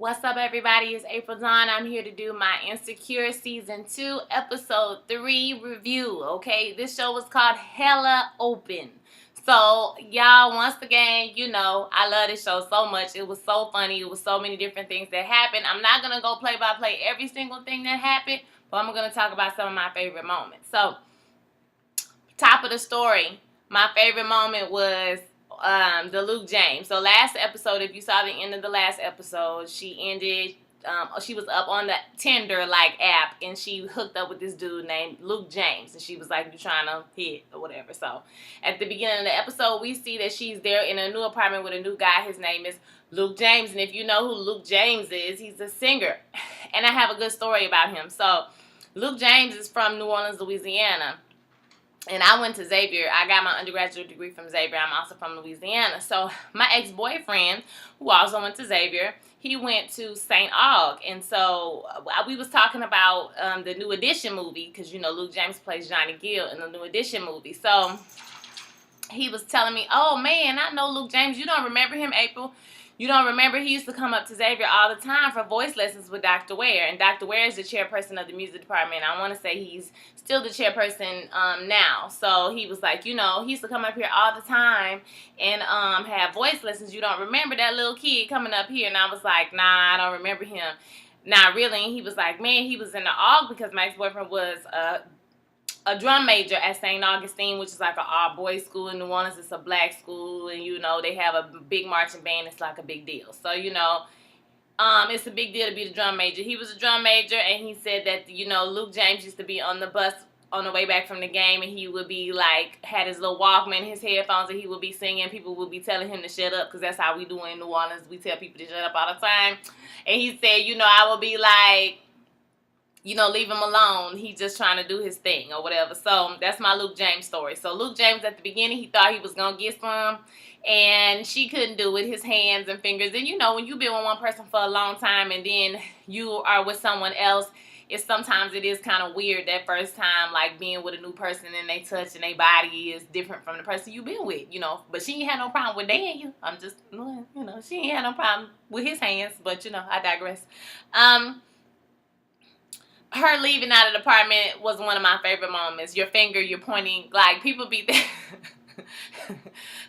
What's up, everybody? It's April Dawn. I'm here to do my Insecure Season 2, Episode 3 review, okay? This show was called Hella Open. So, y'all, once again, I love this show so much. It was so funny. It was so many different things that happened. I'm not going to go play by play every single thing that happened, but I'm going to talk about some of my favorite moments. So, top of the story, my favorite moment was the Luke James. So last episode, if you saw the end of the last episode, she was up on the Tinder app, and she hooked up with this dude named Luke James, and she was like, "You trying to hit or whatever?" So at the beginning of the episode, we see that she's there in a new apartment with a new guy. His name is Luke James, and if you know who Luke James is, he's a singer, and I have a good story about him. So Luke James is from New Orleans, Louisiana. And I went to Xavier. I got my undergraduate degree from Xavier. I'm also from Louisiana. So my ex-boyfriend, who also went to Xavier, he went to St. Aug. And so we was talking about the New Edition movie, because, Luke James plays Johnny Gill in the New Edition movie. So he was telling me, "Oh, man, I know Luke James. You don't remember him, April? You don't remember? He used to come up to Xavier all the time for voice lessons with Dr. Ware. And Dr. Ware is the chairperson of the music department. I want to say he's still the chairperson now." So he was like, he used to come up here all the time and have voice lessons. You don't remember that little kid coming up here? And I was like, "Nah, I don't remember him." Not really. And he was like, "Man, he was in the AUG because my ex-boyfriend was a drum major at St. Augustine, which is like an all-boys school in New Orleans. It's a black school, and, they have a big marching band. It's like a big deal. So, it's a big deal to be the drum major." He was a drum major, and he said that, Luke James used to be on the bus on the way back from the game, and he would be, had his little Walkman, his headphones, and he would be singing. People would be telling him to shut up, because that's how we do in New Orleans. We tell people to shut up all the time. And he said, I would be like, leave him alone. He's just trying to do his thing or whatever. So that's my Luke James story. So Luke James, at the beginning, he thought he was going to get some, and she couldn't do it, his hands and fingers. And, when you've been with one person for a long time and then you are with someone else, sometimes it is kind of weird that first time, being with a new person and they touch and their body is different from the person you've been with, But she ain't had no problem with Daniel. I'm just, she ain't had no problem with his hands. But, I digress. Her leaving out of the apartment was one of my favorite moments. Your finger, you're pointing, people be there.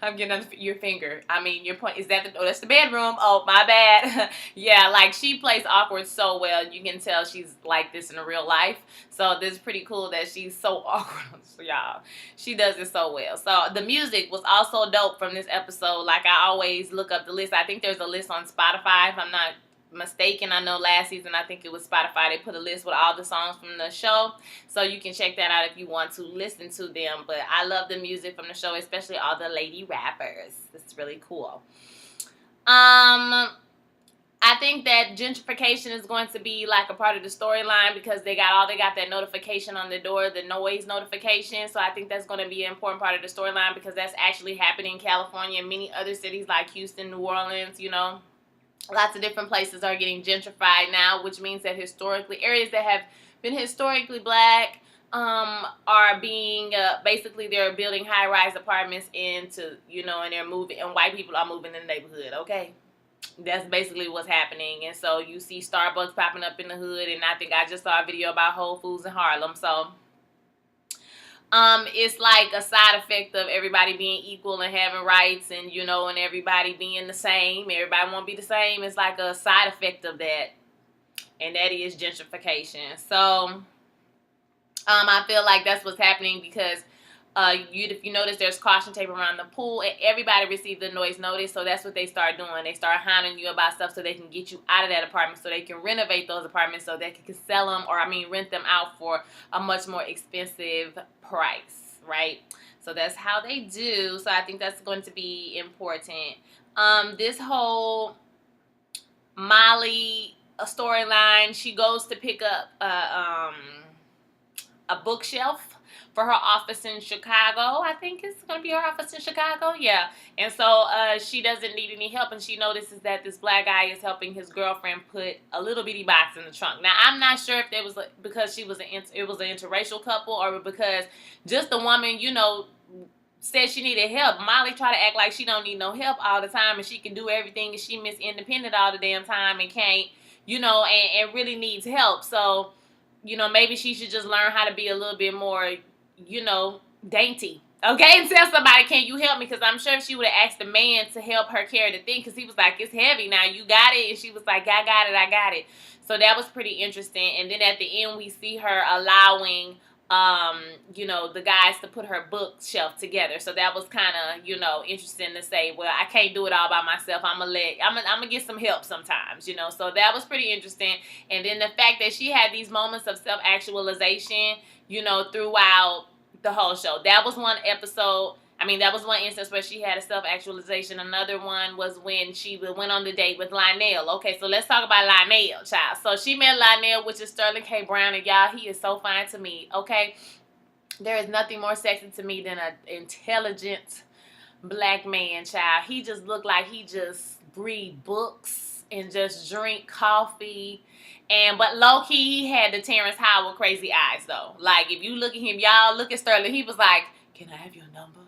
I'm getting your finger. I mean, your point, is that that's the bedroom. Oh, my bad. Yeah, she plays awkward so well. You can tell she's like this in real life. So this is pretty cool that she's so awkward. So, y'all, she does it so well. So the music was also dope from this episode. I always look up the list. I think there's a list on Spotify, if I'm not mistaken. I know last season, I think it was Spotify, they put a list with all the songs from the show, so you can check that out if you want to listen to them. But I love the music from the show, especially all the lady rappers. It's really cool. I think that gentrification is going to be a part of the storyline, because they got that notification on the door, the noise notification. So I think that's going to be an important part of the storyline, because that's actually happening in California and many other cities like Houston, New Orleans, Lots of different places are getting gentrified now, which means that areas that have been historically black are being, basically they're building high-rise apartments into, and they're moving, and white people are moving in the neighborhood, okay? That's basically what's happening. And so you see Starbucks popping up in the hood, and I think I just saw a video about Whole Foods in Harlem. So it's like a side effect of everybody being equal and having rights, and, and everybody being the same. Everybody won't be the same. It's like a side effect of that, and that is gentrification. So I feel like that's what's happening, because if you notice, there's caution tape around the pool, and everybody received the noise notice. So that's what they start doing. They start hounding you about stuff so they can get you out of that apartment, so they can renovate those apartments, so they can sell them, or rent them out for a much more expensive price, right? So that's how they do. So I think that's going to be important. This whole Molly storyline, she goes to pick up a bookshelf for her office in Chicago. I think it's going to be her office in Chicago. Yeah. And so she doesn't need any help, and she notices that this black guy is helping his girlfriend put a little bitty box in the trunk. Now, I'm not sure if it was because it was an interracial couple, or because just the woman, said she needed help. Molly tried to act like she don't need no help all the time and she can do everything and she Miss Independent all the damn time and can't, and really needs help. So, maybe she should just learn how to be a little bit more, dainty. Okay, and tell somebody, can you help me? Because I'm sure if she would have asked the man to help her carry the thing, because he was like, it's heavy now, you got it? And she was like, I got it. So that was pretty interesting. And then at the end, we see her allowing the guys to put her bookshelf together. So that was kind of, interesting to say, well, I can't do it all by myself. I'm gonna get some help sometimes, So that was pretty interesting. And then the fact that she had these moments of self-actualization, throughout the whole show. That was one episode. That was one instance where she had a self-actualization. Another one was when she went on the date with Lionel. Okay, so let's talk about Lionel, child. So she met Lionel, which is Sterling K. Brown, and y'all, he is so fine to me, okay? There is nothing more sexy to me than an intelligent black man, child. He just looked like he just read books and just drink coffee. But low-key, he had the Terrence Howard crazy eyes, though. Like, if you look at him, y'all, look at Sterling, he was like, can I have your number?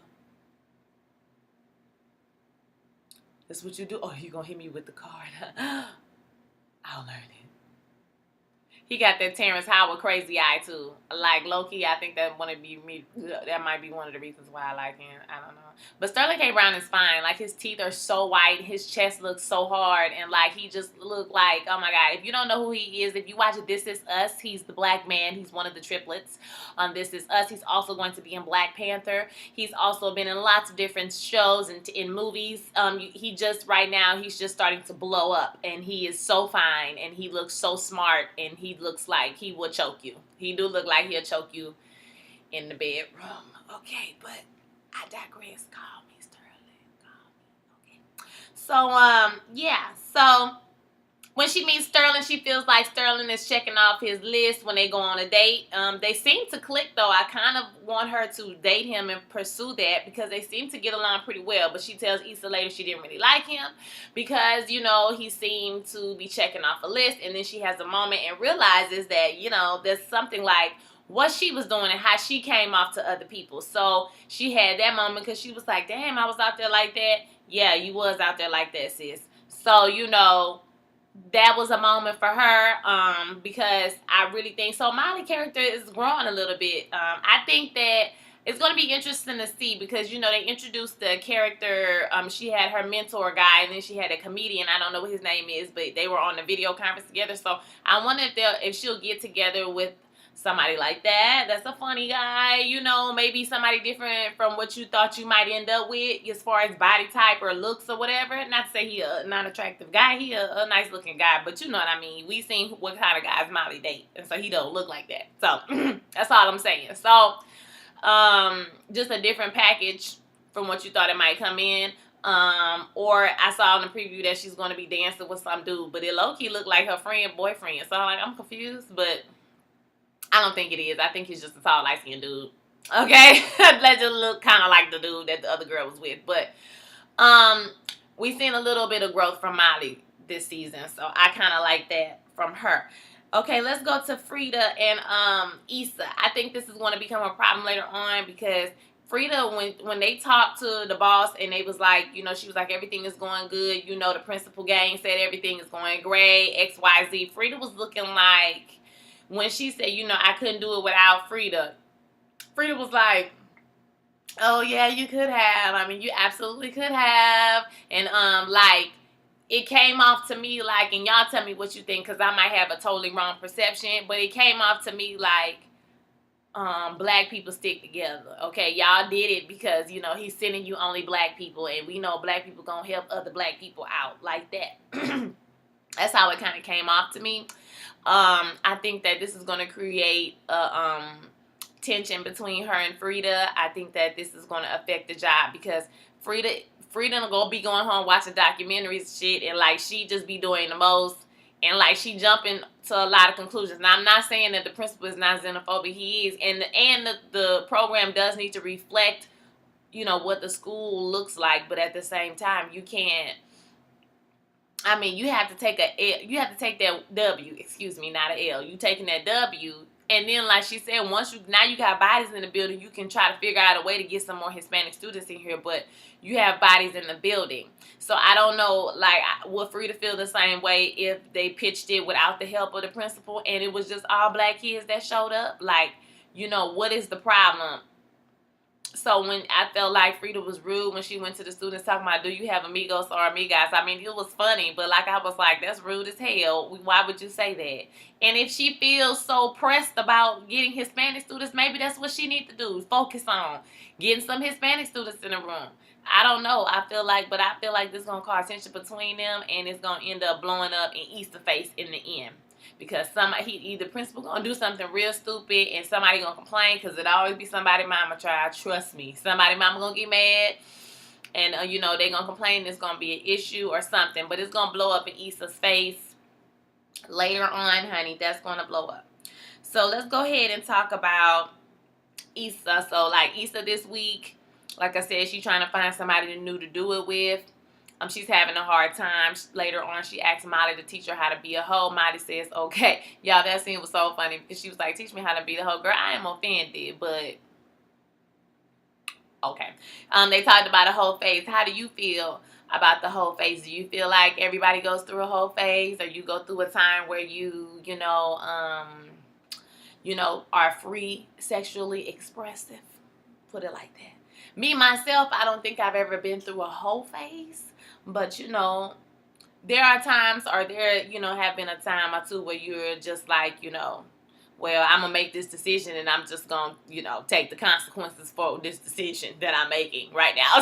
That's what you do? Oh, you gonna hit me with the card? I'll learn it. He got that Terrence Howard crazy eye too. Like low-key, I think that might be one of the reasons why I like him. I don't know. But Sterling K. Brown is fine. Like his teeth are so white, his chest looks so hard, and like he just looked like, oh my God. If you don't know who he is, if you watch This Is Us, he's the black man. He's one of the triplets on This Is Us. He's also going to be in Black Panther. He's also been in lots of different shows and in movies. He's just starting to blow up, and he is so fine, and he looks so smart, and he looks like he will choke you. He do look like he'll choke you in the bedroom. Okay, but I digress. Call me Sterling. Call me. Okay. So, yeah. So, when she meets Sterling, she feels like Sterling is checking off his list when they go on a date. They seem to click, though. I kind of want her to date him and pursue that because they seem to get along pretty well. But she tells Issa later she didn't really like him because, he seemed to be checking off a list. And then she has a moment and realizes that, there's something like what she was doing and how she came off to other people. So she had that moment because she was like, damn, I was out there like that. Yeah, you was out there like that, sis. So, that was a moment for her because I really think so. Molly's character is growing a little bit. I think that it's going to be interesting to see because, they introduced the character. She had her mentor guy and then she had a comedian. I don't know what his name is, but they were on the video conference together. So I wonder if she'll get together with somebody like that. That's a funny guy, maybe somebody different from what you thought you might end up with as far as body type or looks or whatever. Not to say he a non-attractive guy. He a nice looking guy, but you know what I mean. We seen what kind of guys Molly date, and so he don't look like that. So that's all I'm saying. So just a different package from what you thought it might come in. Or I saw in the preview that she's going to be dancing with some dude, but it low-key looked like her boyfriend. So I'm confused, but I don't think it is. I think he's just a tall, light-skinned dude. Okay? That just look kind of like the dude that the other girl was with. But we've seen a little bit of growth from Molly this season. So I kind of like that from her. Okay, let's go to Frida and Issa. I think this is going to become a problem later on because Frida, when they talked to the boss and they was like, she was like, everything is going good. The principal gang said everything is going great, X, Y, Z. Frida was looking like, when she said, I couldn't do it without Frida was like, oh, yeah, you could have. You absolutely could have. And, it came off to me like, and y'all tell me what you think because I might have a totally wrong perception, but it came off to me like black people stick together. Okay, y'all did it because, he's sending you only black people, and we know black people gonna help other black people out like that. That's how it kind of came off to me. I think that this is going to create a tension between her and Frida. I think that this is going to affect the job because Frida gonna be going home watching documentaries and shit, and like she just be doing the most, and like she jumping to a lot of conclusions. Now I'm not saying that the principal is not xenophobic. He is, and the program does need to reflect, what the school looks like, but at the same time you can't. You have to take that W, excuse me, not an L. You taking that W, And then, like she said, now you got bodies in the building, you can try to figure out a way to get some more Hispanic students in here, but you have bodies in the building. So I don't know, like, would Frida feel the same way if they pitched it without the help of the principal and it was just all black kids that showed up? Like, what is the problem? So when I felt like Frida was rude when she went to the students talking about, do you have amigos or amigas? I mean, it was funny, but like I was like, that's rude as hell. Why would you say that? And if she feels so pressed about getting Hispanic students, maybe that's what she needs to do. Focus on getting some Hispanic students in the room. I don't know. I feel like this is going to cause tension between them, and it's going to end up blowing up in Easter face in the end. Because either principal gonna do something real stupid and somebody gonna complain, because it always be somebody mama try. Trust me, somebody mama gonna get mad, and they gonna complain. It's gonna be an issue or something, but it's gonna blow up in Issa's face later on, honey. That's gonna blow up. So let's go ahead and talk about Issa. So like Issa this week, like I said, she's trying to find somebody new to do it with. She's having a hard time. Later on, she asked Molly to teach her how to be a hoe. Molly says, okay. Y'all, that scene was so funny because she was like, teach me how to be the hoe. Girl, I am offended, but okay. They talked about a whole phase. How do you feel about the whole phase? Do you feel like everybody goes through a whole phase, or you go through a time where you are free, sexually expressive? Put it like that. Me, myself, I don't think I've ever been through a whole phase. But, there are times, or there, have been a time or two where you're just like, well, I'm going to make this decision and I'm just going to, take the consequences for this decision that I'm making right now.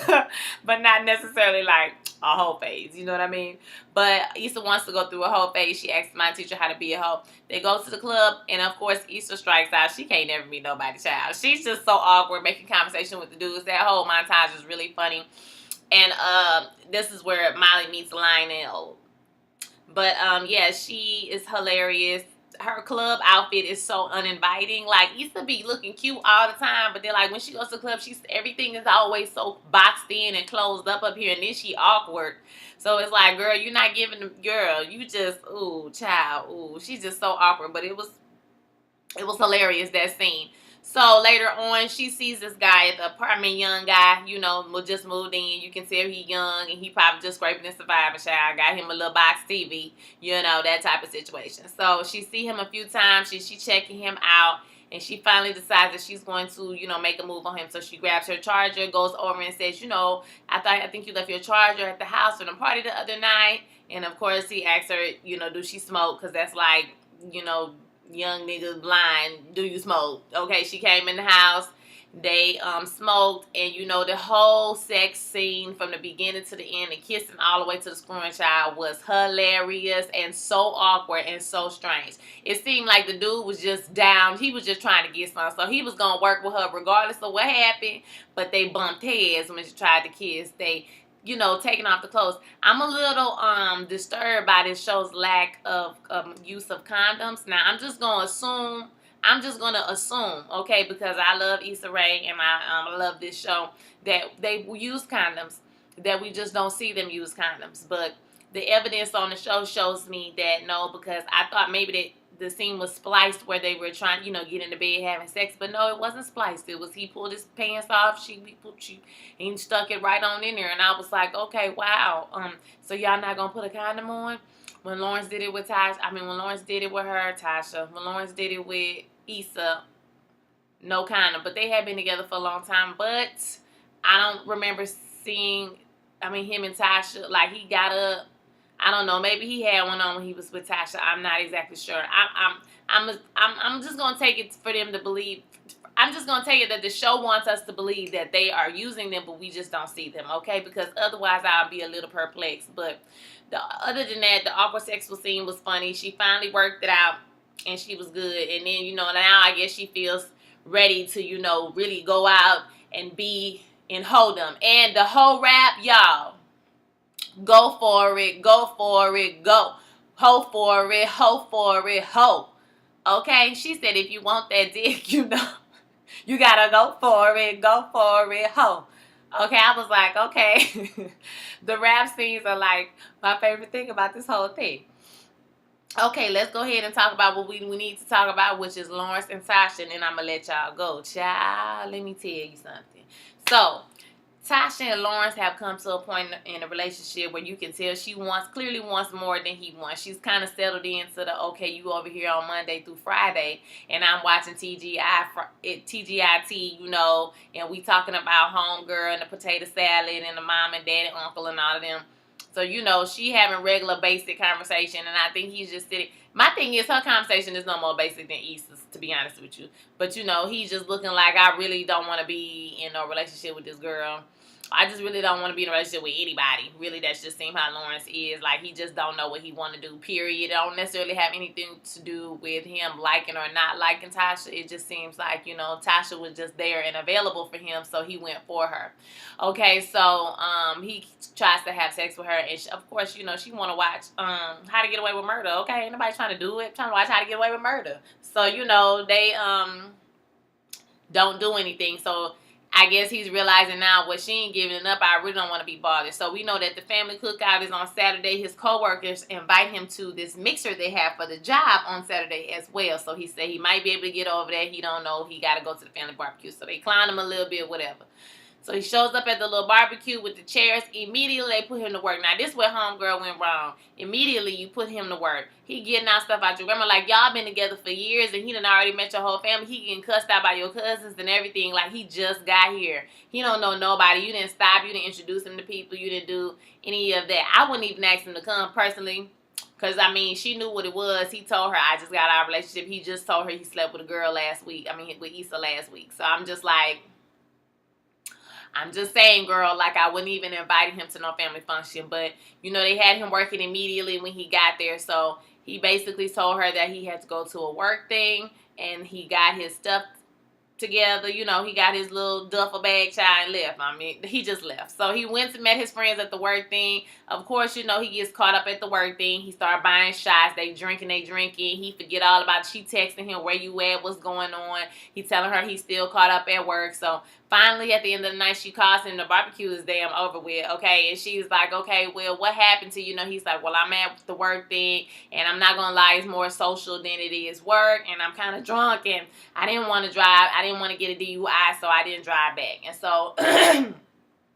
So, but not necessarily like a whole phase, you know what I mean? But Issa wants to go through a whole phase. She asks my teacher how to be a hoe. They go to the club, and of course, Issa strikes out. She can't never meet nobody's child. She's just so awkward making conversation with the dudes. That whole montage is really funny. And this is where Molly meets Lionel. But yeah, she is hilarious. Her club outfit is so uninviting. Like, Issa be looking cute all the time, but then like when she goes to the club, everything is always so boxed in and closed up here, and then she awkward. So it's like, girl, you're not giving the girl. You just, ooh, child, ooh. She's just so awkward. But it was hilarious, that scene. So later on, she sees this guy at the apartment, young guy, just moved in. You can tell he young, and he probably just scraping and surviving. Child got him a little box TV, that type of situation. So she see him a few times. She checking him out, and she finally decides that she's going to, make a move on him. So she grabs her charger, goes over and says, I think you left your charger at the house for the party the other night. And of course, he asks her, do she smoke? Because that's like, young niggas blind, do you smoke? Okay, she came in the house, they smoked, and the whole sex scene from the beginning to the end, and kissing all the way to the screwing child, was hilarious and so awkward and so strange. It seemed like the dude was just down. He was just trying to get some, so he was gonna work with her regardless of what happened. But they bumped heads when she tried to kiss. They taking off the clothes. I'm a little disturbed by this show's lack of use of condoms. Now, I'm just going to assume, okay, because I love Issa Rae and I love this show, that they use condoms, that we just don't see them use condoms. But the evidence on the show shows me that no, because I thought maybe that the scene was spliced where they were trying, get in the bed having sex, but no, it wasn't spliced. It was he pulled his pants off, he stuck it right on in there, and I was like, okay, wow. So y'all not gonna put a condom on? When Lawrence did it with when Lawrence did it with her, Tasha, when Lawrence did it with Issa, no condom. But they had been together for a long time, but I don't remember seeing, him and Tasha, like he got up. I don't know. Maybe he had one on when he was with Tasha. I'm not exactly sure. I'm just gonna take it for them to believe. I'm just gonna take it that the show wants us to believe that they are using them, but we just don't see them. Okay, because otherwise I'll be a little perplexed. But other than that, the awkward sexual scene was funny. She finally worked it out, and she was good. And then now I guess she feels ready to really go out and be and hold them. And the whole rap, y'all. Go for it, go for it, go. Ho for it, ho for it, ho. Okay? She said if you want that dick, you gotta go for it, ho. Okay, I was like, okay. The rap scenes are like my favorite thing about this whole thing. Okay, let's go ahead and talk about what we need to talk about, which is Lawrence and Tasha, and then I'm going to let y'all go. Child, let me tell you something. So, Tasha and Lawrence have come to a point in a relationship where you can tell she clearly wants more than he wants. She's kind of settled into the, okay, you over here on Monday through Friday, and I'm watching TGIT, you know, and we talking about homegirl and the potato salad and the mom and dad and uncle and all of them. So, you know, she having regular basic conversation, and I think he's just sitting. My thing is, her conversation is no more basic than Issa's, to be honest with you. But, you know, he's just looking like, I really don't want to be in a relationship with this girl. I just really don't want to be in a relationship with anybody. Really, that's just seems how Lawrence is. Like, he just don't know what he want to do, period. It don't necessarily have anything to do with him liking or not liking Tasha. It just seems like, you know, Tasha was just there and available for him, so he went for her. Okay, so he tries to have sex with her, and of course, you know, she want to watch How to Get Away with Murder. Okay, ain't nobody trying to do it. Trying to watch How to Get Away with Murder. So, you know, they don't do anything. So I guess he's realizing now, what she ain't giving it up. I really don't want to be bothered. So we know that the family cookout is on Saturday. His coworkers invite him to this mixer they have for the job on Saturday as well. So he said he might be able to get over there. He don't know. He got to go to the family barbecue. So they clown him a little bit, whatever. So he shows up at the little barbecue with the chairs. Immediately, they put him to work. Now, this is where homegirl went wrong. Immediately, you put him to work. He getting out stuff out your grandma. Like, y'all been together for years, and he done already met your whole family. He getting cussed out by your cousins and everything. Like, he just got here. He don't know nobody. You didn't stop. You didn't introduce him to people. You didn't do any of that. I wouldn't even ask him to come, personally. Because, I mean, she knew what it was. He told her, I just got out of a relationship. He just told her he slept with a girl last week. I mean, with Issa last week. So, I'm just like... I'm just saying, girl, like, I wouldn't even invite him to no family function. But, you know, they had him working immediately when he got there. So he basically told her that he had to go to a work thing. And he got his stuff together. You know, he got his little duffel bag, child, and left. I mean, he just left. So he went and met his friends at the work thing. Of course, you know, he gets caught up at the work thing. He started buying shots. They drinking. He forget all about it. She texting him, where you at, what's going on. He telling her he's still caught up at work. So finally, at the end of the night, she calls him. The barbecue is damn over with, okay? And she's like, okay, well, what happened to you? You know, he's like, well, I'm at the work thing, and I'm not gonna lie, it's more social than it is work, and I'm kind of drunk, and I didn't want to drive. I didn't want to get a DUI, so I didn't drive back. And so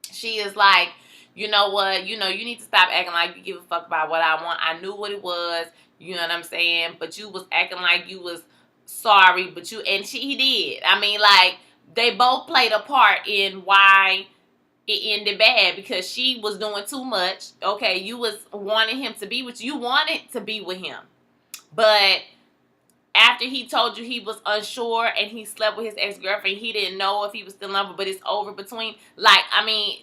she is like, you know what? You know, you need to stop acting like you give a fuck about what I want. I knew what it was. You know what I'm saying? But you was acting like you was sorry, but he did. I mean, like, they both played a part in why it ended bad, because she was doing too much. Okay, you was wanting him to be with you. You wanted to be with him. But after he told you he was unsure and he slept with his ex-girlfriend, he didn't know if he was still in love, but it's over between. Like, I mean,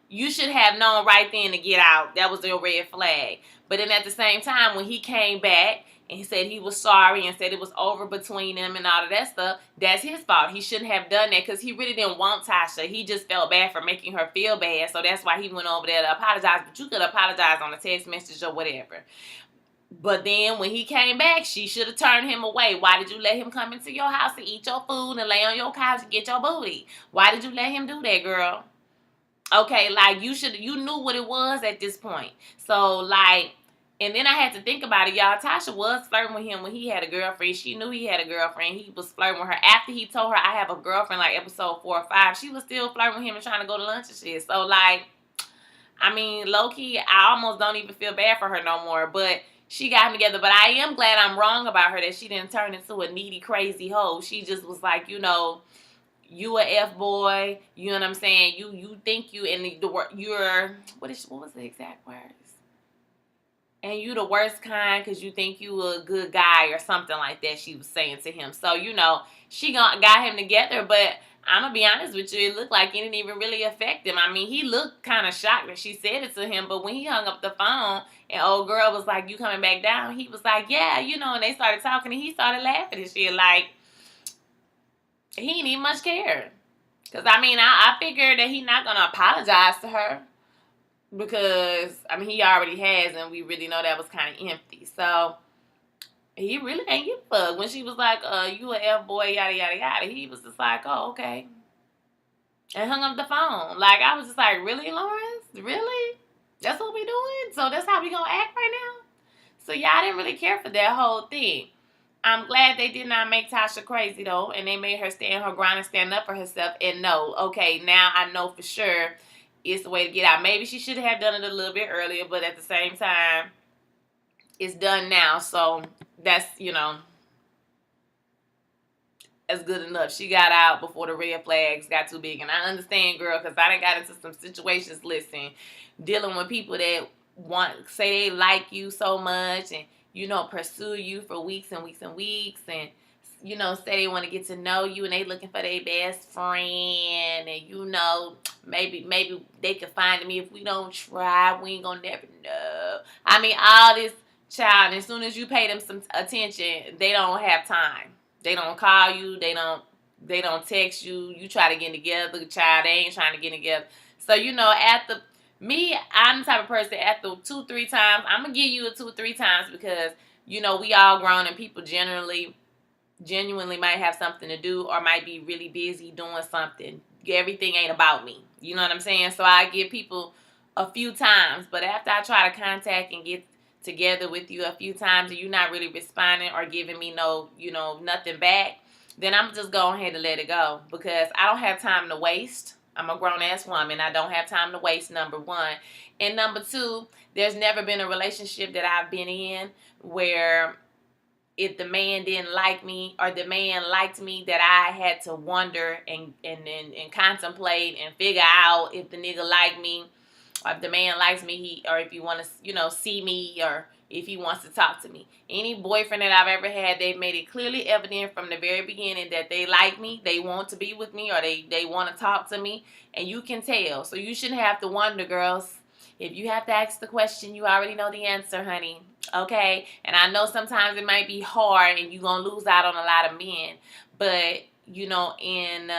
you should have known right then to get out. That was a red flag. But then at the same time, when he came back and he said he was sorry and said it was over between them and all of that stuff, that's his fault. He shouldn't have done that, because he really didn't want Tasha. He just felt bad for making her feel bad. So that's why he went over there to apologize. But you could apologize on a text message or whatever. But then when he came back, she should have turned him away. Why did you let him come into your house to eat your food and lay on your couch and get your booty? Why did you let him do that, girl? Okay, like, you knew what it was at this point. So, like, and then I had to think about it, y'all. Tasha was flirting with him when he had a girlfriend. She knew he had a girlfriend. He was flirting with her. After he told her, I have a girlfriend, like episode 4 or 5, she was still flirting with him and trying to go to lunch and shit. So, like, I mean, low-key, I almost don't even feel bad for her no more. But she got him together. But I am glad I'm wrong about her, that she didn't turn into a needy, crazy hoe. She just was like, you know, you a F-boy. You know what I'm saying? You think you, and you're, what was the exact words? And you the worst kind because you think you a good guy or something like that, she was saying to him. So, you know, she got him together, but I'm going to be honest with you, it looked like it didn't even really affect him. I mean, he looked kind of shocked that she said it to him, but when he hung up the phone and old girl was like, you coming back down? He was like, yeah, you know, and they started talking and he started laughing and shit. Like, he didn't even much care. Because, I mean, I figured that he's not going to apologize to her. Because, I mean, he already has, and we really know that was kind of empty. So, he really ain't give a fuck. When she was like, you a F-boy, yada, yada, yada, he was just like, oh, okay. And hung up the phone. Like, I was just like, really, Lawrence? Really? That's what we doing? So, that's how we gonna act right now? So y'all didn't really care for that whole thing. I'm glad they did not make Tasha crazy though, and they made her stand her ground and stand up for herself. And no, okay, now I know for sure it's the way to get out. Maybe she should have done it a little bit earlier, but at the same time, it's done now. So that's, that's good enough. She got out before the red flags got too big. And I understand, girl, because I done got into some situations, listen, dealing with people that say they like you so much and, pursue you for weeks and weeks and weeks and, say they want to get to know you and they looking for their best friend and, maybe they could find me if we don't try. We ain't gonna never know. I mean, all this, child, as soon as you pay them some attention, they don't have time. They don't call you. They don't text you. You try to get together, child. They ain't trying to get together. So, after me, I'm the type of person after 2-3 times, I'm going to give you a 2-3 times because, we all grown and people genuinely might have something to do or might be really busy doing something. Everything ain't about me. You know what I'm saying? So I give people a few times. But after I try to contact and get together with you a few times and you're not really responding or giving me nothing back, then I'm just going ahead and let it go because I don't have time to waste. I'm a grown-ass woman. I don't have time to waste, number one. And number two, there's never been a relationship that I've been in where if the man didn't like me or the man liked me that I had to wonder and contemplate and figure out if the nigga liked me or if the man likes me, or if you want to, see me, or if he wants to talk to me. Any boyfriend that I've ever had, they've made it clearly evident from the very beginning that they like me, they want to be with me, or they want to talk to me, and you can tell. So you shouldn't have to wonder, girls. If you have to ask the question, you already know the answer, honey. Okay? And I know sometimes it might be hard and you're going to lose out on a lot of men. But, in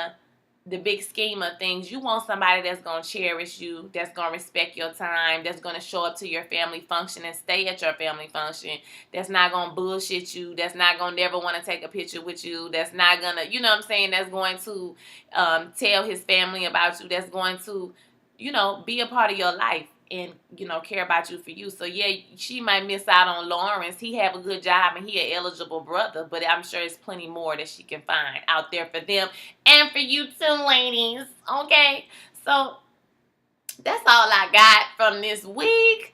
the big scheme of things, you want somebody that's going to cherish you, that's going to respect your time, that's going to show up to your family function and stay at your family function, that's not going to bullshit you, that's not going to never want to take a picture with you, that's not going to, that's going to tell his family about you, that's going to, be a part of your life and, care about you for you. So, yeah, she might miss out on Lawrence. He have a good job and he an eligible brother, but I'm sure there's plenty more that she can find out there for them and for you too, ladies. Okay? So, that's all I got from this week.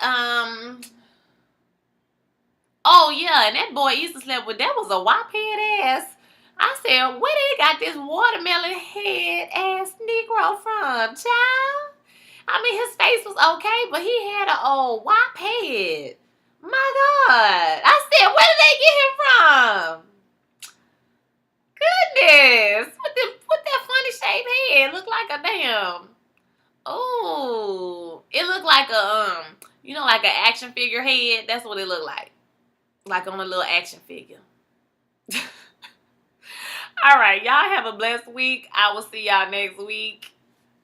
Oh, yeah, and that boy Issa slept with, that was a wop head ass. I said, where they got this watermelon head ass Negro from, child? I mean, his face was okay, but he had an old wop head. My God. I said, where did they get him from? Goodness. With that funny shaped head. Look like a damn. Oh. It looked like a, like an action figure head. That's what it looked like. Like on a little action figure. All right. Y'all have a blessed week. I will see y'all next week.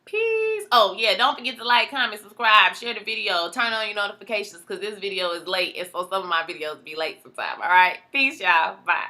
Peace. Oh, yeah, don't forget to like, comment, subscribe, share the video, turn on your notifications because this video is late and so some of my videos be late sometime. All right? Peace, y'all. Bye.